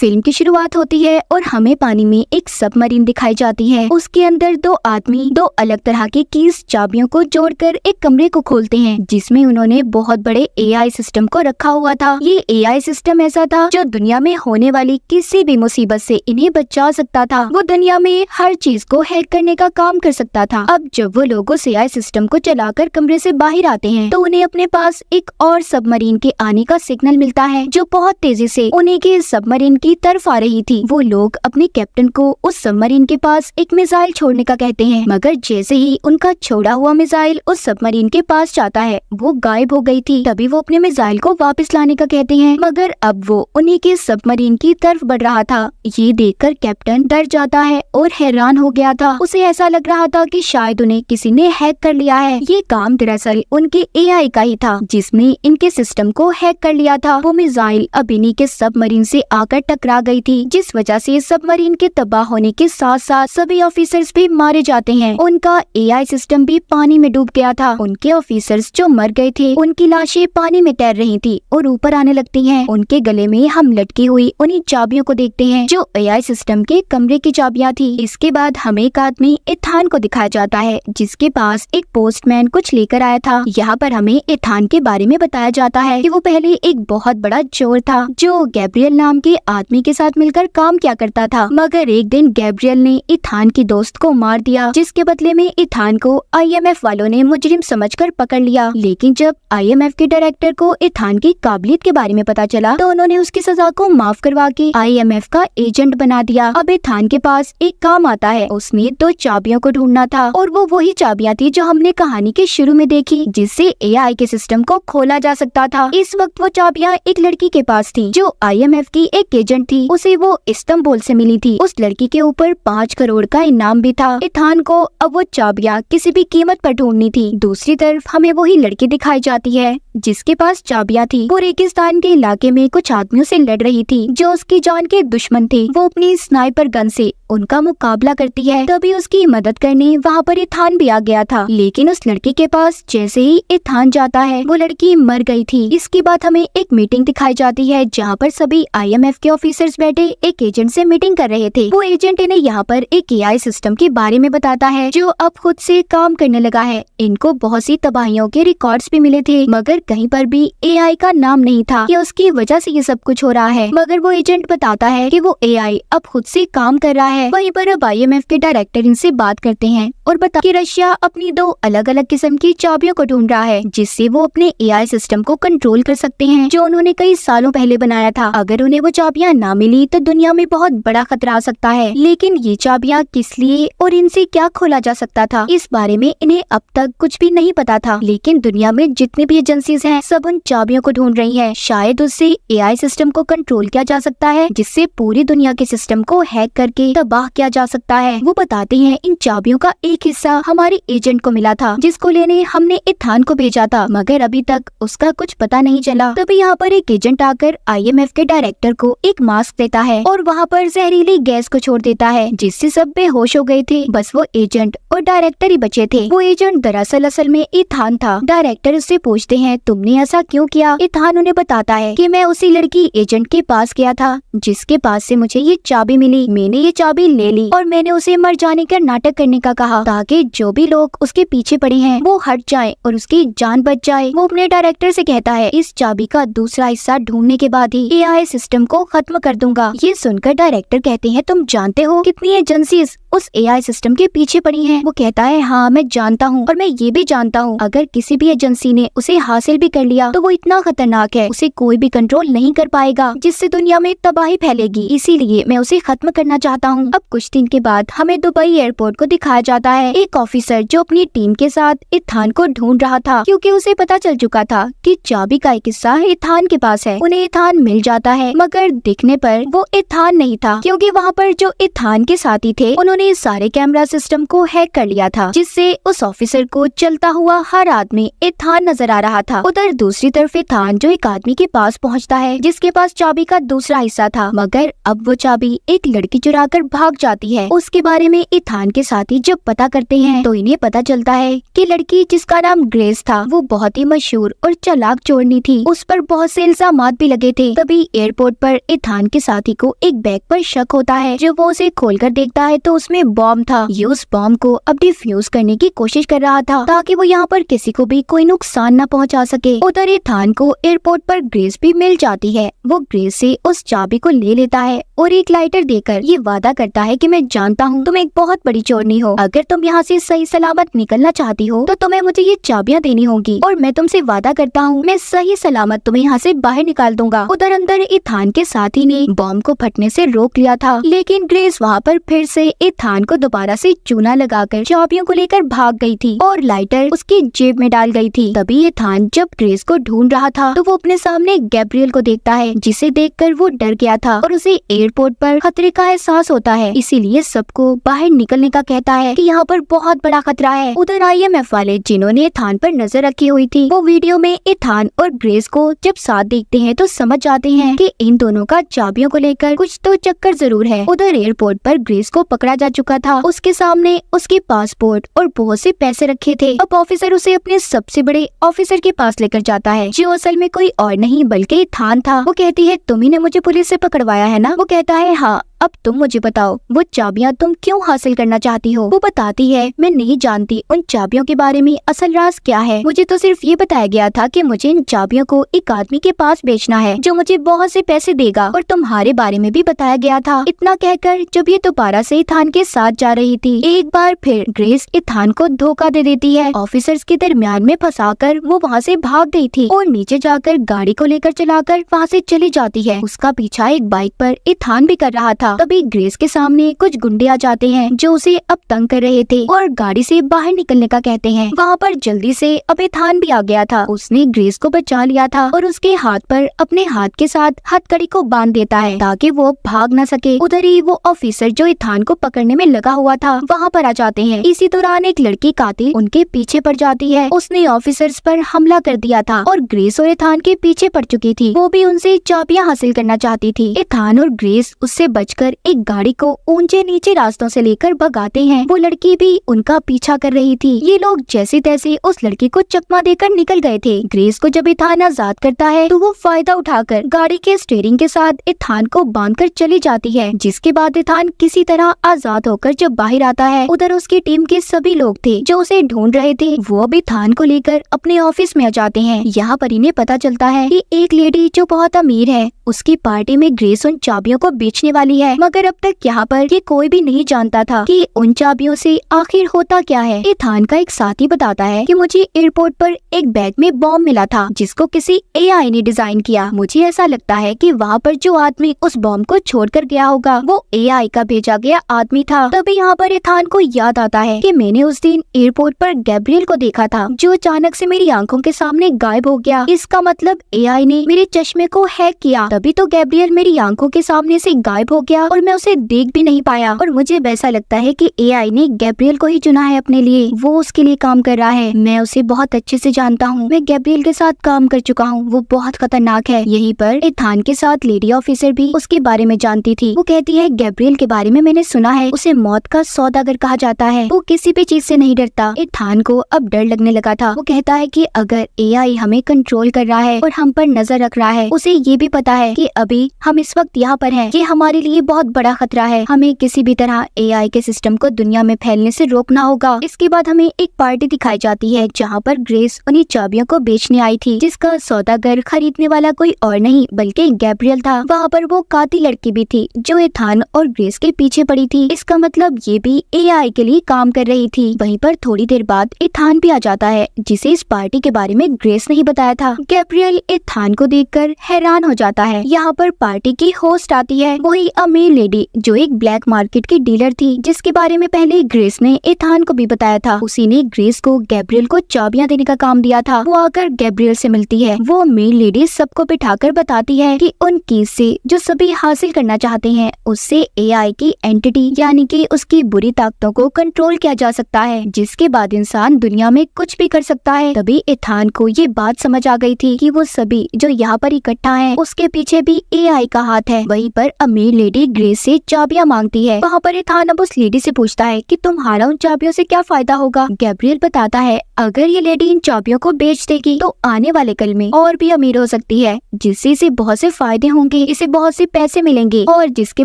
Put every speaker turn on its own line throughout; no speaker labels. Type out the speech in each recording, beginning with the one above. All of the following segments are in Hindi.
फिल्म की शुरुआत होती है और हमें पानी में एक सबमरीन दिखाई जाती है। उसके अंदर दो आदमी दो अलग तरह के कीज चाबियों को जोड़कर एक कमरे को खोलते हैं, जिसमें उन्होंने बहुत बड़े एआई सिस्टम को रखा हुआ था। ये एआई सिस्टम ऐसा था जो दुनिया में होने वाली किसी भी मुसीबत से इन्हें बचा सकता था। वो दुनिया में हर चीज को हैक करने का काम कर सकता था। अब जब वो लोग उस एआई सिस्टम को चलाकर कमरे से बाहर आते हैं तो उन्हें अपने पास एक और सबमरीन के आने का सिग्नल मिलता है, जो बहुत तेजी से उन्हीं के सबमरीन की तरफ आ रही थी। वो लोग अपने कैप्टन को उस सबमरीन के पास एक मिसाइल छोड़ने का कहते हैं, मगर जैसे ही उनका छोड़ा हुआ मिसाइल उस सबमरीन के पास जाता है वो गायब हो गई थी। तभी वो अपने मिसाइल को वापस लाने का कहते हैं, मगर अब वो उन्हीं के सबमरीन की तरफ बढ़ रहा था। ये देखकर कैप्टन डर जाता है और हैरान हो गया था। उसे ऐसा लग रहा था कि शायद उन्हें किसी ने हैक कर लिया है। ये काम दरअसल उनके एआई का ही था, जिसने इनके सिस्टम को हैक कर लिया था। वो मिसाइल अब इन्हीं के सबमरीन से आकर टकरा गई थी, जिस वजह से सबमरीन के तबाह होने के साथ साथ सभी ऑफिसर्स भी मारे जाते हैं। उनका एआई सिस्टम भी पानी में डूब गया था। उनके ऑफिसर्स जो मर गए थे उनकी लाशें पानी में तैर रही थी और ऊपर आने लगती हैं। उनके गले में हम लटकी हुई उन्हीं चाबियों को देखते हैं जो एआई सिस्टम के कमरे की चाबियां थी। इसके बाद हमें एक आदमी इथान को दिखाया जाता है, जिसके पास एक पोस्टमैन कुछ लेकर आया था। यहाँ पर हमें इथान के बारे में बताया जाता है कि वो पहले एक बहुत बड़ा चोर था जो गैब्रियल नाम के आदमी के साथ मिलकर काम किया करता था, मगर एक दिन गैब्रियल ने इथान की दोस्त को मार दिया, जिसके बदले में इथान को आईएमएफ वालों ने मुजरिम समझकर पकड़ लिया। लेकिन जब आईएमएफ के डायरेक्टर को इथान की काबिलियत के बारे में पता चला तो उन्होंने उसकी सजा को माफ करवा के आईएमएफ का एजेंट बना दिया। अब इथान के पास एक काम आता है, उसने दो चाबियों को ढूंढना था और वो वही चाबियां थी जो हमने कहानी के शुरू में देखी, जिससे एआई के सिस्टम को खोला जा सकता था। इस वक्त वो चाबियां एक लड़की के पास थी जो आईएमएफ की एक एजेंट थी। उसे वो इस्तांबुल से मिली थी। उस लड़की के ऊपर 5 करोड़ का इनाम भी था। इथान को अब वो चाबियां किसी भी कीमत पर ढूंढनी थी। दूसरी तरफ हमें वही लड़की दिखाई जाती है जिसके पास चाबियां थी। वो रेगिस्तान के इलाके में कुछ आदमियों से लड़ रही थी जो उसकी जान के दुश्मन थे। वो अपनी स्नाइपर गन से उनका मुकाबला करती है। तभी उसकी मदद करने वहाँ पर इथान भी आ गया था, लेकिन उस लड़की के पास जैसे ही इथान जाता है वो लड़की मर गई थी। इसके बाद हमें एक मीटिंग दिखाई जाती है जहाँ पर सभी आईएमएफ के ऑफिसर्स बैठे एक एजेंट से मीटिंग कर रहे थे। वो एजेंट इन्हें यहाँ पर एक एआई सिस्टम के बारे में बताता है जो अब खुद से काम करने लगा है। इनको बहुत सी तबाहियों के रिकॉर्ड्स भी मिले थे, मगर कहीं पर भी एआई का नाम नहीं था कि उसकी वजह से ये सब कुछ हो रहा है। मगर वो एजेंट बताता है कि वो एआई अब खुद से काम कर रहा है। वहीं पर अब आईएमएफ के डायरेक्टर इनसे बात करते हैं और बता कि रशिया अपनी 2 अलग अलग किस्म की चाबियों को ढूंढ रहा है, जिससे वो अपने एआई सिस्टम को कंट्रोल कर सकते हैं जो उन्होंने कई सालों पहले बनाया था। अगर उन्हें वो चाबियां ना मिली तो दुनिया में बहुत बड़ा खतरा आ सकता है। लेकिन ये चाबियां किस लिए और इनसे क्या खोला जा सकता था, इस बारे में इन्हें अब तक कुछ भी नहीं पता था। लेकिन दुनिया में जितनी भी एजेंसीज हैं सब उन चाबियों को ढूंढ रही हैं। शायद उससे एआई सिस्टम को कंट्रोल किया जा सकता है, जिससे पूरी दुनिया के सिस्टम को हैक करके तबाह किया जा सकता है। वो बताते हैं इन चाबियों का एक हिस्सा हमारे एजेंट को मिला था, जिसको लेने हमने इथान को भेजा था, मगर अभी तक उसका कुछ पता नहीं चला। तभी यहाँ पर एक एजेंट आकर आईएमएफ के डायरेक्टर को एक मास्क देता है और वहाँ पर जहरीली गैस को छोड़ देता है, जिससे सब बेहोश हो गए थे। बस वो एजेंट और डायरेक्टर ही बचे थे। वो एजेंट दरअसल असल में इथान था। डायरेक्टर उससे पूछते हैं तुमने ऐसा क्यों किया। इथान उन्हें बताता है कि मैं उसी लड़की एजेंट के पास गया था जिसके पास से मुझे ये चाबी मिली। मैंने ये चाबी ले ली और मैंने उसे मर जाने का नाटक करने का कहा ताकि जो भी लोग उसके पीछे पड़े हैं वो हट जाएं और उसकी जान बच जाए। वो अपने डायरेक्टर से कहता है इस चाबी का दूसरा हिस्सा ढूंढने के बाद ही एआई सिस्टम को खत्म कर दूंगा। ये सुनकर डायरेक्टर कहते हैं तुम जानते हो कितनी एजेंसीज उस एआई सिस्टम के पीछे पड़ी हैं। वो कहता है हाँ मैं जानता हूँ, और मैं ये भी जानता हूँ अगर किसी भी एजेंसी ने उसे हासिल भी कर लिया तो वो इतना खतरनाक है उसे कोई भी कंट्रोल नहीं कर पाएगा, जिससे दुनिया में तबाही फैलेगी। इसीलिए मैं उसे खत्म करना चाहता हूँ। अब कुछ दिन के बाद हमें दुबई एयरपोर्ट को दिखाया जाता है। एक ऑफिसर जो अपनी टीम के साथ इथान को ढूंढ रहा था, क्योंकि उसे पता चल चुका था कि चाबी का एक हिस्सा इथान के पास है। उन्हें इथान मिल जाता है, मगर दिखने पर वो इथान नहीं था, क्योंकि वहाँ पर जो इथान के साथी थे उन्होंने उन्होंने सारे कैमरा सिस्टम को हैक कर लिया था, जिससे उस ऑफिसर को चलता हुआ हर आदमी इथान नजर आ रहा था। उधर दूसरी तरफ इथान जो एक आदमी के पास पहुंचता है, जिसके पास चाबी का दूसरा हिस्सा था, मगर अब वो चाबी एक लड़की चुरा कर भाग जाती है। उसके बारे में इथान के साथी जब पता करते हैं तो इन्हें पता चलता है कि लड़की जिसका नाम ग्रेस था वो बहुत ही मशहूर और चालाक चोरनी थी। उस पर बहुत से इल्जामात भी लगे थे। तभी एयरपोर्ट पर इथान के साथी को एक बैग पर शक होता है। जब वो उसे खोलकर देखता है तो उसमें बॉम्ब था। ये उस बॉम्ब को अब डिफ्यूज करने की कोशिश कर रहा था ताकि वो यहाँ पर किसी को भी कोई नुकसान न पहुँचा सके। उधर इथान को एयरपोर्ट पर ग्रेस भी मिल जाती है। वो ग्रेस से उस चाबी को ले लेता है और एक लाइटर देकर ये वादा करता है कि मैं जानता हूँ तुम एक बहुत बड़ी चोरनी हो। अगर तुम यहाँ से सही सलामत निकलना चाहती हो तो तुम्हें मुझे ये चाबियाँ देनी होगी और मैं तुमसे वादा करता हूँ मैं सही सलामत तुम्हें यहाँ से बाहर निकाल दूंगा। उधर अंदर इथान के साथी ने बॉम्ब को फटने से रोक लिया था, लेकिन ग्रेस वहाँ पर फिर से इथान को दोबारा से चूना लगाकर चाबियों को लेकर भाग गई थी और लाइटर उसकी जेब में डाल गई थी। तभी इथान जब ग्रेस को ढूंढ रहा था तो वो अपने सामने गैब्रियल को देखता है, जिसे देखकर वो डर गया था और उसे एयरपोर्ट पर खतरे का एहसास होता है। इसीलिए सबको बाहर निकलने का कहता है कि यहाँ पर बहुत बड़ा खतरा है। उधर IMF वाले जिन्होंने इथान पर नजर रखी हुई थी, वो वीडियो में इथान और ग्रेस को जब साथ देखते हैं तो समझ जाते हैं कि इन दोनों का चाबियों को लेकर कुछ तो चक्कर जरूर है। उधर एयरपोर्ट पर ग्रेस को पकड़ा जा चुका था। उसके सामने उसके पासपोर्ट और बहुत से पैसे रखे थे। अब ऑफिसर उसे अपने सबसे बड़े ऑफिसर के पास लेकर जाता है, जो असल में कोई और नहीं बल्कि इथान था। वो कहती है तुम्ही ने मुझे पुलिस से पकड़वाया है ना? वो कहता है हाँ, अब तुम मुझे बताओ वो चाबियां तुम क्यों हासिल करना चाहती हो? वो बताती है मैं नहीं जानती उन चाबियों के बारे में असल राज क्या है। मुझे तो सिर्फ ये बताया गया था कि मुझे इन चाबियों को एक आदमी के पास बेचना है जो मुझे बहुत से पैसे देगा, और तुम्हारे बारे में भी बताया गया था। इतना कहकर जब ये दोबारा से इथान के साथ जा रही थी, एक बार फिर ग्रेस इथान को धोखा दे देती है। ऑफिसर्स के दरमियान में फंसाकर वो वहाँ से भाग गई थी और नीचे जाकर गाड़ी को लेकर चलाकर वहाँ से चली जाती है। उसका पीछा एक बाइक पर इथान भी कर रहा था। तभी ग्रेस के सामने कुछ गुंडे आ जाते हैं जो उसे अब तंग कर रहे थे और गाड़ी से बाहर निकलने का कहते हैं। वहाँ पर जल्दी से अब इथान भी आ गया था। उसने ग्रेस को बचा लिया था और उसके हाथ पर अपने हाथ के साथ हथकड़ी को बांध देता है ताकि वो भाग न सके। उधर ही वो ऑफिसर जो इथान को पकड़ने में लगा हुआ था वहाँ पर आ जाते हैं। इसी दौरान एक लड़की कातिल उनके पीछे पड़ जाती है। उसने ऑफिसर्स पर हमला कर दिया था और ग्रेस और इथान के पीछे पड़ चुकी थी। वो भी उनसे चाबियां हासिल करना चाहती थी। इथान और ग्रेस उससे बचकर एक गाड़ी को ऊंचे नीचे रास्तों से लेकर भगाते हैं। वो लड़की भी उनका पीछा कर रही थी। ये लोग जैसे तैसे उस लड़की को चकमा देकर निकल गए थे। ग्रेस को जब इथान आजाद करता है तो वो फायदा उठाकर गाड़ी के स्टीयरिंग के साथ इथान को बांधकर चली जाती है, जिसके बाद इथान किसी तरह आजाद होकर जब बाहर आता है, उधर उसकी टीम के सभी लोग थे जो उसे ढूंढ रहे थे, वो अब इथान को लेकर अपने ऑफिस में आ जाते हैं। यहाँ पर इन्हें पता चलता है कि एक लेडी जो बहुत अमीर है उसकी पार्टी में ग्रेस उन चाबियों को बेचने वाली है, मगर अब तक यहाँ पर ये कोई भी नहीं जानता था कि उन चाबियों से आखिर होता क्या है। इथान का एक साथी बताता है कि मुझे एयरपोर्ट पर एक बैग में बॉम्ब मिला था जिसको किसी AI ने डिजाइन किया। मुझे ऐसा लगता है कि वहाँ पर जो आदमी उस बॉम्ब को छोड़कर गया होगा वो AI का भेजा गया आदमी था। तभी यहाँ पर इथान को याद आता है कि मैंने उस दिन एयरपोर्ट पर गैब्रियल को देखा था जो अचानक से मेरी आंखों के सामने गायब हो गया। इसका मतलब AI ने मेरे चश्मे को हैक किया, तभी तो गैब्रियल मेरी आंखों के सामने से गायब हो गया और मैं उसे देख भी नहीं पाया। और मुझे वैसा लगता है कि AI ने गैब्रियल को ही चुना है अपने लिए, वो उसके लिए काम कर रहा है। मैं उसे बहुत अच्छे से जानता हूँ, मैं गैब्रियल के साथ काम कर चुका हूँ, वो बहुत खतरनाक है। यहीं पर इथान के साथ लेडी ऑफिसर भी उसके बारे में जानती थी। वो कहती है गैब्रियल के बारे में मैंने सुना है, उसे मौत का सौदागर कहा जाता है, वो किसी भी चीज से नहीं डरता। इथान को अब डर लगने लगा था। वो कहता है कि अगर AI हमें कंट्रोल कर रहा है और हम पर नजर रख रहा है, उसे ये भी पता है कि अभी हम इस वक्त यहाँ पर हैं, ये हमारे लिए बहुत बड़ा खतरा है। हमें किसी भी तरह AI के सिस्टम को दुनिया में फैलने से रोकना होगा। इसके बाद हमें एक पार्टी दिखाई जाती है जहाँ पर ग्रेस उन्हीं चाबियों को बेचने आई थी, जिसका सौदागर खरीदने वाला कोई और नहीं बल्कि गैब्रियल था। वहाँ पर वो कातिल लड़की भी थी जो इथान और ग्रेस के पीछे पड़ी थी। इसका मतलब ये भी AI के लिए काम कर रही थी। वहीं पर थोड़ी देर बाद इथान भी आ जाता है, जिसे इस पार्टी के बारे में ग्रेस नहीं बताया था। गैब्रियल इथान को देखकर हैरान हो जाता है। यहाँ पर पार्टी की होस्ट आती है, वही अमीर लेडी जो एक ब्लैक मार्केट की डीलर थी, जिसके बारे में पहले ग्रेस ने एथान को भी बताया था। उसी ने ग्रेस को गैब्रियल को चाबियां देने का काम दिया था। वो आकर गैब्रियल से मिलती है। वो अमीर लेडी सबको बिठाकर बताती है कि उन कीज से जो सभी हासिल करना चाहते हैं उससे एआई की एंटिटी यानी कि उसकी बुरी ताकतों को कंट्रोल किया जा सकता है, जिसके बाद इंसान दुनिया में कुछ भी कर सकता है। तभी एथान को ये बात समझ आ गई थी कि वो सभी जो यहाँ पर इकट्ठा हैं उसके पीछे भी एआई का हाथ है। वहीं पर अमीर लेडी ग्रेस से चाबियां मांगती है। वहाँ पर एथान अब उस लेडी से पूछता है कि तुम्हारा उन चाबियों से क्या फायदा होगा। गैब्रियल बताता है अगर ये लेडी इन चाबियों को बेच देगी तो आने वाले कल में और भी अमीर हो सकती है, जिससे इसे बहुत से फायदे होंगे, इसे बहुत से पैसे मिलेंगे और जिसके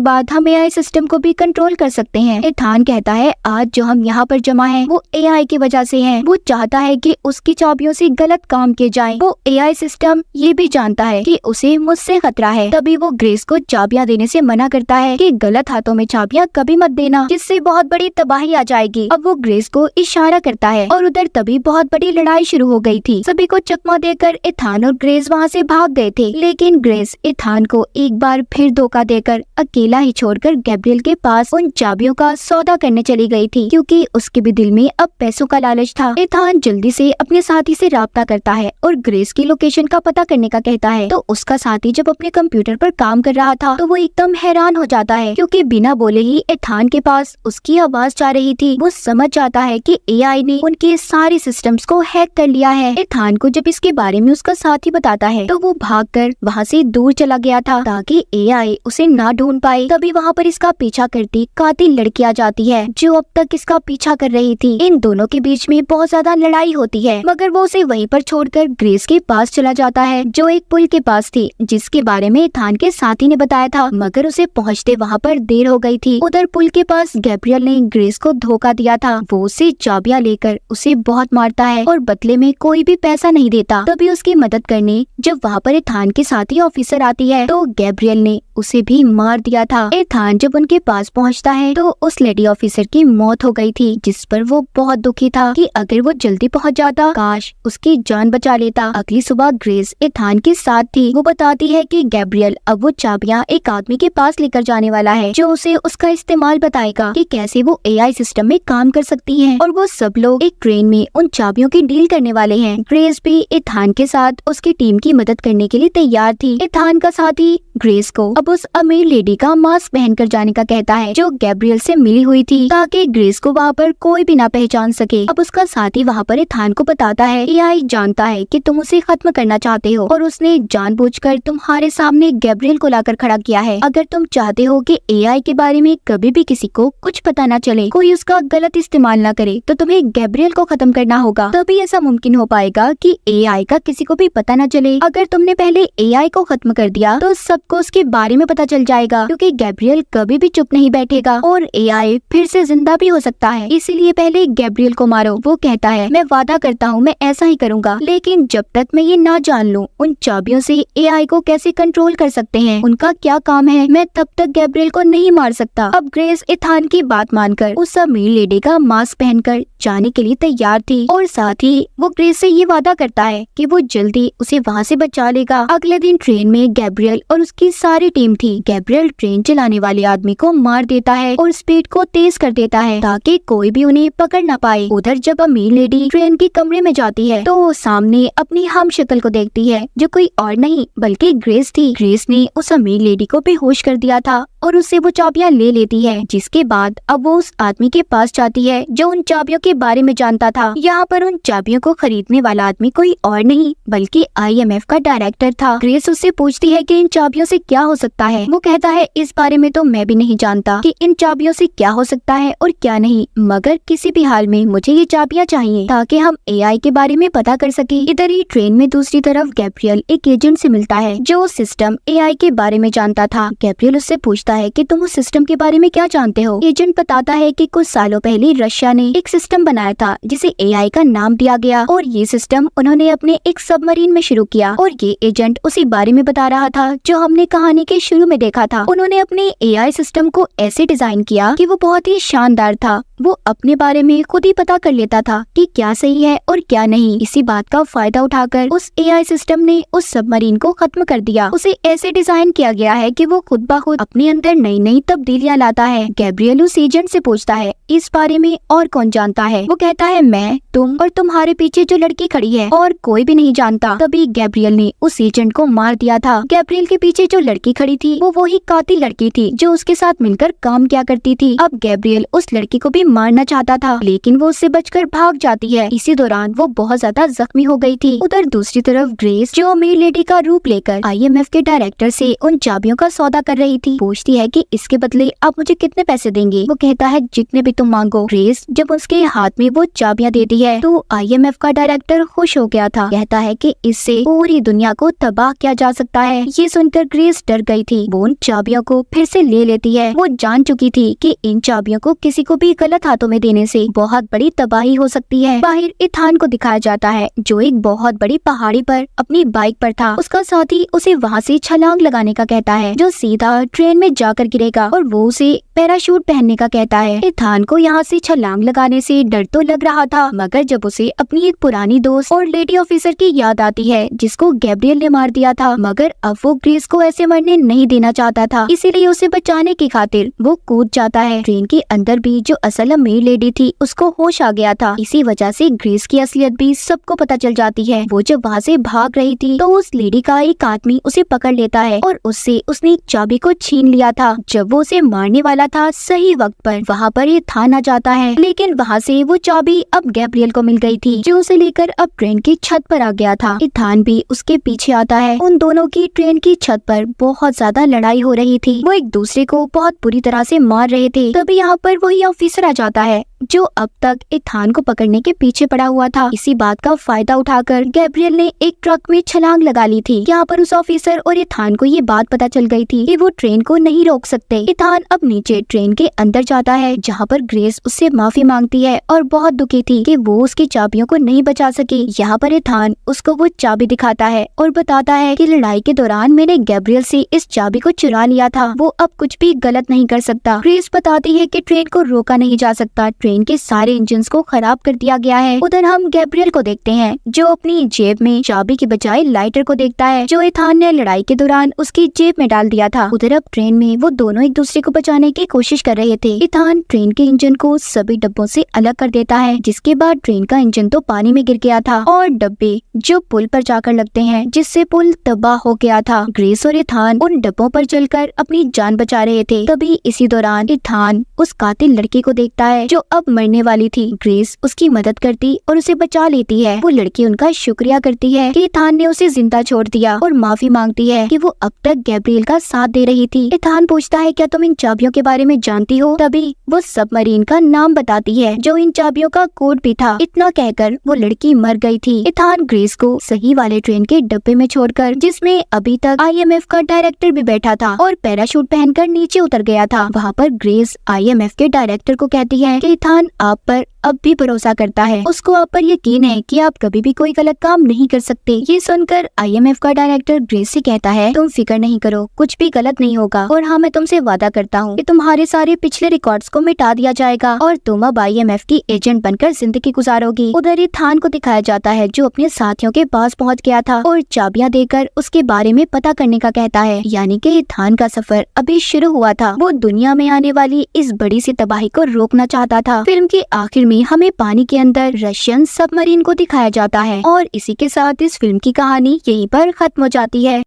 बाद हम एआई सिस्टम को भी कंट्रोल कर सकते हैं। एथान कहता है आज जो हम यहाँ पर जमा हैं वो एआई की वजह से हैं। वो चाहता है कि उसकी चाबियों से गलत काम किए जाएं। वो एआई सिस्टम ये भी जानता है कि उसे मुझसे खतरा है। तभी वो ग्रेस को चाबियां देने से मना करता है कि गलत हाथों में चाबियां कभी मत देना, जिससे बहुत बड़ी तबाही आ जाएगी। अब वो ग्रेस को इशारा करता है और उधर तभी बहुत बड़ी लड़ाई शुरू हो गई थी। सभी को चकमा देकर एथान और ग्रेस वहाँ से भाग गए थे, लेकिन ग्रेस एथान को एक बार फिर धोखा देकर अकेला ही छोड़कर गैब्रियल के पास उन चाबियों का सौदा करने चली गई थी, क्योंकि उसके भी दिल में अब पैसों का लालच था। एथान जल्दी से अपने साथी से राब्ता करता है और ग्रेस की लोकेशन का पता करने का कहता है। तो उसका साथी जब अपने कंप्यूटर पर काम कर रहा था तो वो एकदम हैरान हो जाता है, क्योंकि बिना बोले ही एथान के पास उसकी आवाज जा रही थी। वो समझ जाता है कि एआई ने उनके सारे सिस्टम्स को हैक कर लिया है। एथान को जब इसके बारे में उसका साथी बताता है तो वो भागकर वहाँ से दूर चला गया था ताकि एआई उसे ना ढूंढ पाए। तभी वहाँ पर इसका पीछा करती कातिल लड़की आ जाती है जो अब तक इसका पीछा कर रही थी। इन दोनों के बीच में बहुत ज्यादा लड़ाई होती है, मगर वो उसे वहीं पर छोड़कर ग्रेस के पास चला जाता है जो एक पुल के पास थी, जिसके बारे में एथान के साथी ने बताया था, मगर उसे पहुँचते वहाँ पर देर हो गई थी। उधर पुल के पास गैब्रियल ने ग्रेस को धोखा दिया था। वो उसे चाबियां लेकर उसे बहुत मारता है और बदले में कोई भी पैसा नहीं देता। तभी उसकी मदद करने जब वहाँ पर एथान के साथी ऑफिसर आती है तो गैब्रियल ने उसे भी मार दिया था। एथान जब उनके पास पहुँचता है तो उस लेडी ऑफिसर की मौत हो गई थी, जिस पर वो बहुत दुखी था कि अगर वो जल्दी पहुँच जाता काश उसकी जान बचा लेता। अगली सुबह ग्रेस एथान के साथ थी। वो बताती है कि गैब्रियल अब वो चाबियां एक आदमी के पास लेकर जाने वाला है जो उसे उसका इस्तेमाल बताएगा कि कैसे वो एआई सिस्टम में काम कर सकती है, और वो सब लोग एक ट्रेन में उन चाबियों की डील करने वाले हैं। ग्रेस भी एथान के साथ उसकी टीम की मदद करने के लिए तैयार थी। एथान का साथी ग्रेस को अब उस अमीर लेडी का मास्क पहनकर जाने का कहता है जो गैब्रियल से मिली हुई थी, ताकि ग्रेस को वहाँ पर कोई भी ना पहचान सके। अब उसका साथी वहाँ पर एथान को बताता है एआई जानता है कि तुम उसे खत्म करना चाहते हो और उसने जानबूझकर तुम्हारे सामने गैब्रियल को लाकर खड़ा किया है। अगर तुम चाहते हो कि एआई के बारे में कभी भी किसी को कुछ पता ना चले, कोई उसका गलत इस्तेमाल ना करे, तो तुम्हें गैब्रियल को खत्म करना होगा। तभी ऐसा मुमकिन हो पाएगा कि एआई का किसी को भी पता ना चले। अगर तुमने पहले एआई को खत्म कर दिया तो सबको उसके बारे में पता चल जाएगा, क्योंकि गैब्रियल कभी भी चुप नहीं बैठेगा और एआई फिर से जिंदा भी हो सकता है। इसीलिए पहले गैब्रियल को मारो। वो कहता है मैं वादा करता हूँ मैं ऐसा ही करूँगा, लेकिन जब तक मैं ये ना जान लूँ उन चाबियों से एआई को कैसे कंट्रोल कर सकते हैं, उनका क्या काम है, मैं तब तक गैब्रियल को नहीं मार सकता। अब ग्रेस एथान की बात मानकर उस अमीर लेडी का मास्क पहनकर जाने के लिए तैयार थी और साथ ही वो ग्रेस से ये वादा करता है कि वो जल्दी उसे वहाँ से बचा लेगा। अगले दिन ट्रेन में गैब्रियल और उसकी सारी टीम थी। गैब्रियल ट्रेन चलाने वाले आदमी को मार देता है और स्पीड को तेज कर देता है ताकि कोई भी उन्हें पकड़ ना पाए। उधर जब अमीर लेडी ट्रेन के कमरे में जाती है तो वो सामने अपनी हम शक्ल को देखती है जो कोई और नहीं बल्कि ग्रेस थी। ग्रेस ने उस अमीर लेडी को बेहोश कर दिया था और उससे वो चाबियां ले लेती है, जिसके बाद अब वो उस आदमी के पास जाती है जो उन चाबियों के बारे में जानता था। यहाँ पर उन चाबियों को खरीदने वाला आदमी कोई और नहीं बल्कि आईएमएफ का डायरेक्टर था। ग्रेस उससे पूछती है कि इन चाबियों से क्या हो सकता है। वो कहता है इस बारे में तो मैं भी नहीं जानता कि इन चाबियों से क्या हो सकता है और क्या नहीं, मगर किसी भी हाल में मुझे ये चाबियां चाहिए ताकि हम एआई के बारे में पता कर सके। इधर ही ट्रेन में दूसरी तरफ गैब्रियल एक एजेंट से मिलता है जो सिस्टम एआई के बारे में जानता था। गैब्रियल उससे पूछता है कि तुम उस सिस्टम के बारे में क्या जानते हो। एजेंट बताता है कि कुछ सालों पहले रशिया ने एक सिस्टम बनाया था जिसे एआई का नाम दिया गया और ये सिस्टम उन्होंने अपने एक सबमरीन में शुरू किया और ये एजेंट उसी बारे में बता रहा था जो हमने कहानी के शुरू में देखा था। उन्होंने अपने एआई सिस्टम को ऐसे डिजाइन किया कि वो बहुत ही शानदार था वो अपने बारे में खुद ही पता कर लेता था कि क्या सही है और क्या नहीं। इसी बात का फायदा उठाकर उस एआई सिस्टम ने उस सबमरीन को खत्म कर दिया। उसे ऐसे डिजाइन किया गया है कि वो खुद ब खुद अपने अंदर नई नई तब्दीलियां लाता है। गैब्रियल उस एजेंट से पूछता है, इस बारे में और कौन जानता है? वो कहता है, मैं, तुम और तुम्हारे पीछे जो लड़की खड़ी है, और कोई भी नहीं जानता। तभी गैब्रियल ने उस एजेंट को मार दिया था। गैब्रियल के पीछे जो लड़की खड़ी थी वो वही कातिल लड़की थी जो उसके साथ मिलकर काम किया करती थी। अब गैब्रियल उस लड़की को भी मारना चाहता था, लेकिन वो उससे बचकर भाग जाती है। इसी दौरान वो बहुत ज्यादा जख्मी हो गई थी। उधर दूसरी तरफ ग्रेस, जो अमीर लेडी का रूप लेकर आईएमएफ के डायरेक्टर से उन चाबियों का सौदा कर रही थी, पूछती है कि इसके बदले आप मुझे कितने पैसे देंगे? वो कहता है, जितने भी तुम मांगो। ग्रेस जब उसके हाथ में वो चाबियां देती है तो आईएमएफ का डायरेक्टर खुश हो गया था। कहता है कि इससे पूरी दुनिया को तबाह किया जा सकता है। ये सुनकर ग्रेस डर गई थी। वो उन चाबियों को फिर से ले लेती है। वो जान चुकी थी कि इन चाबियों को किसी को भी गलत हाथों में देने से बहुत बड़ी तबाही हो सकती है। बाहर इथान को दिखाया जाता है जो एक बहुत बड़ी पहाड़ी पर अपनी बाइक पर था। उसका साथी उसे वहाँ से छलांग लगाने का कहता है, जो सीधा ट्रेन में जाकर गिरेगा, और वो उसे पैराशूट पहनने का कहता है। इथान को यहाँ से छलांग लगाने से डर तो लग रहा था, मगर जब उसे अपनी एक पुरानी दोस्त और लेडी ऑफिसर की याद आती है जिसको गैब्रियल ने मार दिया था, मगर अब वो ग्रेस को ऐसे मरने नहीं देना चाहता था, इसीलिए उसे बचाने की खातिर वो कूद जाता है। ट्रेन के अंदर भी जो असल अमीर लेडी थी उसको होश आ गया था। इसी वजह से ग्रेस की असलियत भी सबको पता चल जाती है। वो जब वहाँ से भाग रही थी तो उस लेडी का एक आदमी उसे पकड़ लेता है और उससे उसने एक चाबी को छीन लिया था। जब वो उसे मारने वाला था, सही वक्त पर वहाँ पर ये थाना जाता है, लेकिन वहाँ से वो चाबी अब गैब्रियल को मिल गई थी, जो उसे लेकर अब ट्रेन की छत पर आ गया था। इथान भी उसके पीछे आता है। उन दोनों की ट्रेन की छत पर बहुत ज्यादा लड़ाई हो रही थी। वो एक दूसरे को बहुत बुरी तरह से मार रहे थे। तभी यहाँ पर वही ऑफिसर आ जाता है जो अब तक इथान को पकड़ने के पीछे पड़ा हुआ था। इसी बात का फायदा उठाकर गैब्रियल ने एक ट्रक में छलांग लगा ली थी। यहाँ पर उस ऑफिसर और इथान को ये बात पता चल गई थी कि वो ट्रेन को नहीं रोक सकते। इथान अब नीचे ट्रेन के अंदर जाता है, जहाँ पर ग्रेस उससे माफी मांगती है और बहुत दुखी थी कि वो उसकी चाबियों को नहीं बचा सकी। यहाँ पर इथान उसको वो चाबी दिखाता है और बताता है कि लड़ाई के दौरान मैंने गैब्रियल से इस चाबी को चुरा लिया था। वो अब कुछ भी गलत नहीं कर सकता। ग्रेस बताती है कि ट्रेन को रोका नहीं जा सकता, ट्रेन के सारे इंजन्स को खराब कर दिया गया है। उधर हम गैब्रियल को देखते हैं जो अपनी जेब में चाबी के बजाय लाइटर को देखता है, जो इथान ने लड़ाई के दौरान उसकी जेब में डाल दिया था। उधर अब ट्रेन में वो दोनों एक दूसरे को बचाने की कोशिश कर रहे थे। इथान ट्रेन के इंजन को सभी डब्बों से अलग कर देता है, जिसके बाद ट्रेन का इंजन तो पानी में गिर गया था और डब्बे जो पुल पर जाकर लगते हैं, जिससे पुल तबाह हो गया था। ग्रेस और इथान उन डब्बों पर चलकर अपनी जान बचा रहे थे। तभी इसी दौरान इथान उस कातिल लड़की को देखता है जो अब मरने वाली थी। ग्रेस उसकी मदद करती और उसे बचा लेती है। वो लड़की उनका शुक्रिया करती है कि इथान ने उसे जिंदा छोड़ दिया और माफी मांगती है कि वो अब तक गैब्रियल का साथ दे रही थी। इथान पूछता है, क्या तुम इन चाबियों के बारे में जानती हो? तभी वो सबमरीन का नाम बताती है जो इन चाबियों का कोड भी था। इतना कहकर वो लड़की मर गई थी। इथान ग्रेस को सही वाले ट्रेन के डब्बे में छोड़कर, जिसमें अभी तक आईएमएफ का डायरेक्टर भी बैठा था और पैराशूट पहनकर नीचे उतर गया था। वहाँ पर ग्रेस आईएमएफ के डायरेक्टर को कहती है कि इथान आप पर अब भी भरोसा करता है, उसको आप पर यकीन है कि आप कभी भी कोई गलत काम नहीं कर सकते। ये सुनकर आईएमएफ का डायरेक्टर ग्रेस से कहता है, तुम फिक्र नहीं करो, कुछ भी गलत नहीं होगा, और हाँ, मैं तुमसे वादा करता हूँ कि तुम्हारे सारे पिछले रिकॉर्ड्स को मिटा दिया जाएगा और तुम अब आईएमएफ की एजेंट बनकर जिंदगी गुजारोगी। उधर इथान को दिखाया जाता है जो अपने साथियों के पास पहुँच गया था और चाबियां देकर उसके बारे में पता करने का कहता है। यानी कि इथान का सफर अभी शुरू हुआ था। वो दुनिया में आने वाली इस बड़ी सी तबाही को रोकना चाहता था। फिल्म के आखिर में हमें पानी के अंदर रशियन सबमरीन को दिखाया जाता है और इसी के साथ इस फिल्म की कहानी यहीं पर खत्म हो जाती है।